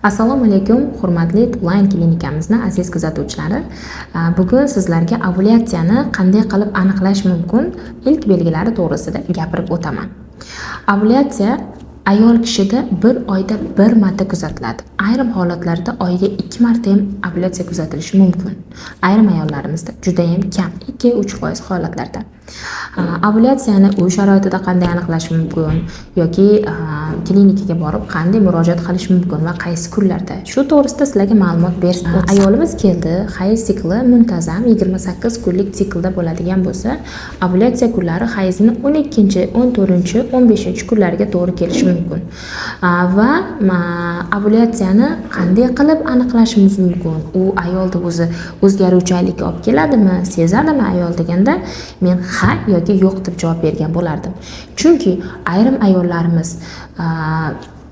Assalomu alaykum, hurmatli Line klinikamizni aziz kuzatuvchilari. Bugun sizlarga ovulyatsiyani qanday qilib aniqlash mumkin, ilk belgilari to'g'risida gapirib o'taman. Ovulyatsiya ayol kishida bir oyda bir marta kuzatiladi. Ayrim holatlarda oyiga 2 marta ham ovulyatsiya kuzatilishi mumkin. Ayrim ayollarimizda juda ham kam, 2-3% holatlarda. Ovulyatsiyani uy sharoitida qanday aniqlash mumkin yoki klinikaga borib qanday murojaat qilish mumkin va qaysi kunlarda? Shu to'g'risida sizlarga ma'lumot berib o'tsam. Ayolimiz keldi, hayz sikli muntazam 28 kunlik siklda bo'ladigan bo'lsa, ovulyatsiya kunlari hayzining 12, 14, 15 kunlariga to'g'ri kelishi mumkin. Va ovulyatsiyani qanday qilib aniqlashimiz mumkin? U ayolda o'zi o'zgaruvchanlik olib keladimi, sezadimi ayol deganda men ha yoki yo'q deb javob bergan bo'lardim. Chunki ayrim ayollarimiz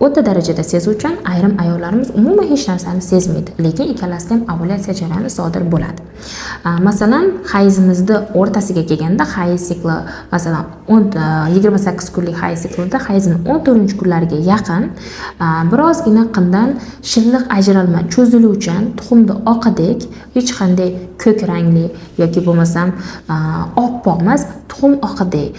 o'ta darajada sezuvchan, ayrim ayollarimiz umuman hech narsani sezmaydi, lekin ikkalasida ham ovulyatsiya jarayoni sodir bo'ladi. Masalan, hayzimizda o'rtasiga kelganda hayz sikli, masalan, 28 kunlik hayz siklida hayzining 14-kunlariga yaqin birozgina qindan shilliq ajralma, cho'ziluvchan, tuxumda oqidek, hech qanday ko'k rangli yoki bo'lmasam oppoq emas, tuxum oqidek,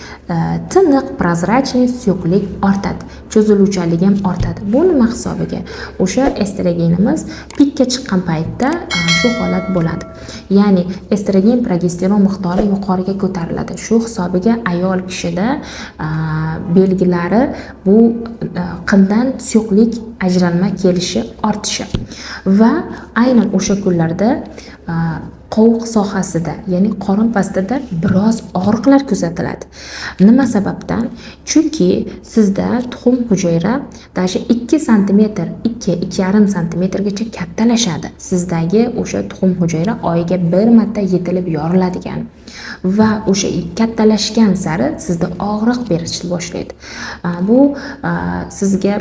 tiniq, prozrachniy suyuqlik ortadi, cho'ziluvchanligi ham ortadi. Bu nima hisobiga? O'sha estrogenimiz pikka chiqqan paytda shu holat bo'ladi. Ya'ni estrogen, progesteron miqdori yuqoriga ko'tariladi. Shu hisobiga ayol kishida belgilari bu qindan suyuqlik ajralma kelishi ortishi va aynan o'sha kunlarda qovuq sohasida, ya'ni qorin pastida biroz og'riqlar kuzatiladi. Nima sababdan? Chunki sizda tuxum hujayra даже 2 sm, 2-2,5 sm gacha kattalashadi. Sizdagi o'sha tuxum hujayra oyiga bir marta yetilib yoriladigan va o'sha kattalashgan sari sizda og'riq berishni boshlaydi. Bu sizga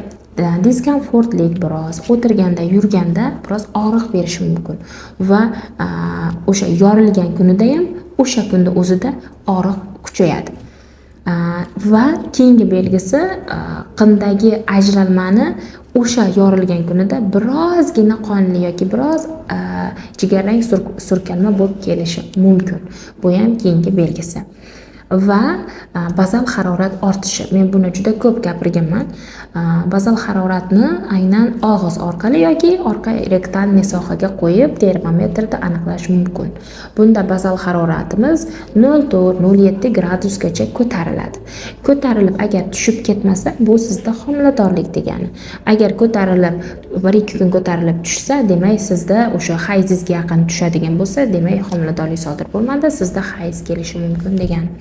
diskomfortlik, biroz o'tirganda, yurganda biroz og'riq berishi mumkin va o'sha yorilgan kunida ham o'sha kunda o'zida og'riq kuchayadi. Va keyingi belgisi qindagi ajralmani o'sha yorilgan kunida birozgina qonli yoki biroz jigarrang surkalma bo'lib kelishi mumkin. Bu ham keyingi belgisi. Va bazal harorat ortishi. Men buni juda ko'p gapirganman. Bazal haroratni aynan og'iz orqali yoki orqa rektal mesohaga qo'yib termometrda aniqlash mumkin. Bunda bazal haroratimiz 0,4-0,7 gradusgacha ko'tariladi. Ko'tarilib agar tushib ketmasa, bu sizda homiladorlik degani. Agar ko'tarilib 1-2 kun ko'tarilib tushsa, demak sizda o'sha hayzingizga yaqin tushadigan bo'lsa, demak homiladorlik sodir bo'lmadi, sizda hayz kelishi mumkin degani.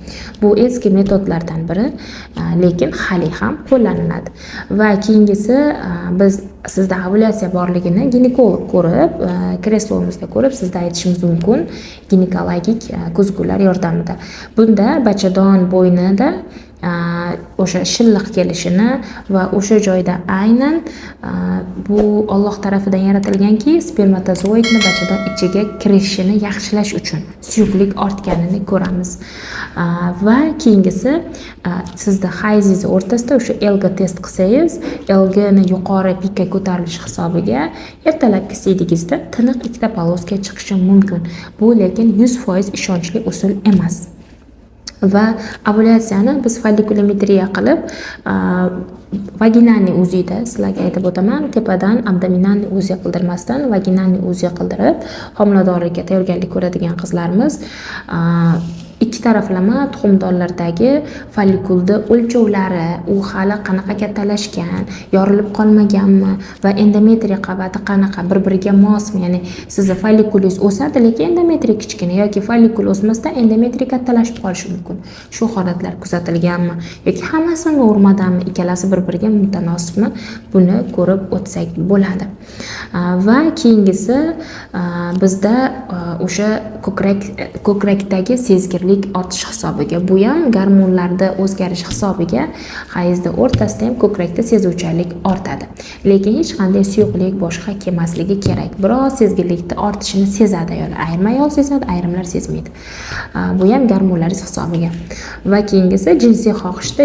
Bu eski metodlardan biri, lekin hali ham qo'llaniladi. Va keyingisi biz sizda ovulyatsiya borligini ginekolog ko'rib, kreslomizda ko'rib sizda aytishimiz mumkin ginekologik ko'zgular yordamida. Bunda bachadon bo'ynida o'sha shilliq kelishini va o'sha joyda aynan bu Alloh tarafidan yaratilganki, spermatozoidni bachadon ichiga kirishini yaxshilash uchun suyuqlik ortganini ko'ramiz. Va keyingisi sizda hayzingiz o'rtasida o'sha LG test qilsangiz, LG ni yuqori pikka ko'tarilish hisobiga ertalabki siydingizda tiniq ikkita poloska chiqishi mumkin. Bu lekin 100% ishonchli usul emas. Va ovulyatsiyani biz follikulometriya qilib vaginalniy UZIda sizlarga aytib o'taman, tepadan abdominalniy UZI qildirmasdan vaginalniy UZI qildirib homiladorlikka tayyorgarlik ko'radigan qizlarimiz ikki taraflama tuxumdonlardagi follikulni o'lchovlari, u hali qanaqa kattalashgan, yorilib qolmaganmi va endometriya qavati qanaqa, bir-biriga mosmi? Ya'ni sizning follikulingiz o'sadi, lekin endometriya kichkina yoki follikul o'smasdan endometriya kattalashib qolishi mumkin. Shu holatlar kuzatilganmi yoki hammasi normadanmi, ikkalasi bir-biriga mutanosibmi? Buni ko'rib o'tsak bo'ladi. Va keyingisi bizda o'sha ko'krakdagi sezgirlik suyuqlik ortishi hisobiga, bu ham gormonlarda o'zgarish hisobiga hayzda o'rtasida ham ko'krakda sezuvchanlik ortadi. Lekin hech qanday suyuqlik boshqa kelmasligi kerak. Biroz sezgirlikni ortishini sezadi ayollar. Ayrim ayol sezadi, ayrimlar sezmaydi. Bu ham gormonlaringiz hisobiga. Va keyingisi jinsiy xohishda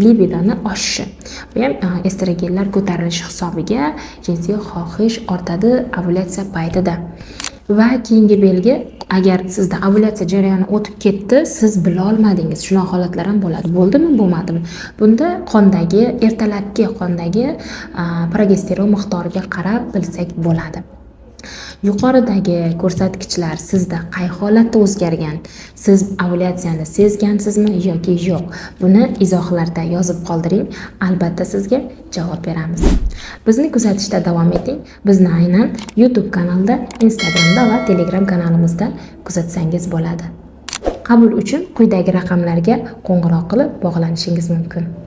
libidoni oshishi. Bu ham estrogenlar ko'tarilishi hisobiga jinsiy xohish ortadi ovulyatsiya paytida. Va keyingi belgi, agar sizda ovulyatsiya jarayoni o'tib ketdi, siz bila olmadingiz. Shunaqa holatlar ham bo'ladi. Bo'ldimi, bo'lmadimi? Bunda ertalabki qondagi progesteron miqdoriga qarab bilsak bo'ladi. Yuqoridagi ko'rsatkichlar sizda qay holatda o'zgargan? Siz ovulyatsiyani sezgansizmi yoki yo'q? Buni izohlarda yozib qoldiring. Albatta sizga javob beramiz. Bizni kuzatishda davom eting. Bizni aynan YouTube kanalida, Instagramda va Telegram kanalimizda kuzatsangiz bo'ladi. Qabul uchun quyidagi raqamlarga qo'ng'iroq qilib bog'lanishingiz mumkin.